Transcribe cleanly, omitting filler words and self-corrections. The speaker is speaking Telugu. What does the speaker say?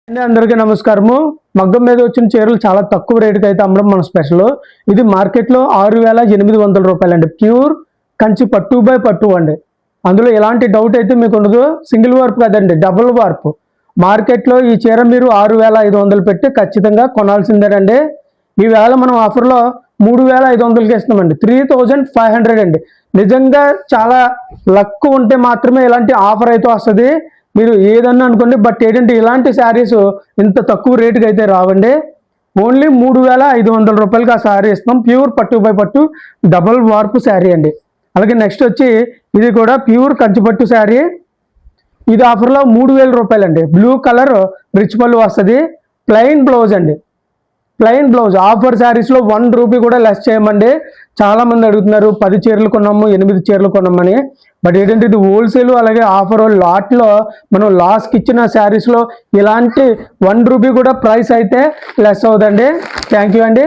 అందరికీ నమస్కారము. మగ్గం మీద వచ్చిన చీరలు చాలా తక్కువ రేటుకి అయితే అమ్మడం మన స్పెషల్. ఇది మార్కెట్లో 6,800 రూపాయలు అండి. ప్యూర్ కంచి పట్టు బై పట్టు అండి. అందులో ఎలాంటి డౌట్ అయితే మీకు ఉండదు. సింగిల్ వార్ప్ కదండి, డబుల్ వార్ప్. మార్కెట్లో ఈ చీర మీరు 6,500 పెట్టి ఖచ్చితంగా కొనాల్సిందేనండి. ఈవేళ మనం ఆఫర్లో 3,500కి ఇస్తున్నామండి. 3,500 అండి. నిజంగా చాలా లక్ ఉంటే మాత్రమే ఇలాంటి ఆఫర్ అయితే వస్తుంది. మీరు ఏదన్నా అనుకోండి, బట్ ఏంటంటే ఇలాంటి శారీస్ ఇంత తక్కువ రేటుకి అయితే రావండి. ఓన్లీ 3,500 రూపాయలకి ఆ శారీ ఇస్తాం. ప్యూర్ పట్టు బై పట్టు డబల్ వార్పు శారీ అండి. అలాగే నెక్స్ట్ వచ్చి ఇది కూడా ప్యూర్ కంచిపట్టు శారీ. ఇది ఆఫర్లో 3,000 రూపాయలు అండి. బ్లూ కలర్ రిచ్ పళ్ళు వస్తుంది. ప్లెయిన్ బ్లౌజ్ అండి. Plain blouse. ఆఫర్ శారీస్లో 1 రూపీ కూడా లెస్ చేయమండి. చాలామంది అడుగుతున్నారు 10 చీరలు కొన్నాము, 8 చీరలు కొన్నామని. బట్ ఏంటంటే ఇది హోల్సేల్, అలాగే ఆఫర్ లాట్లో మనం లాస్కి ఇచ్చిన శారీస్లో ఇలాంటి 1 రూపీ కూడా ప్రైస్ అయితే లెస్ అవుతుందండి. థ్యాంక్ యూ అండి.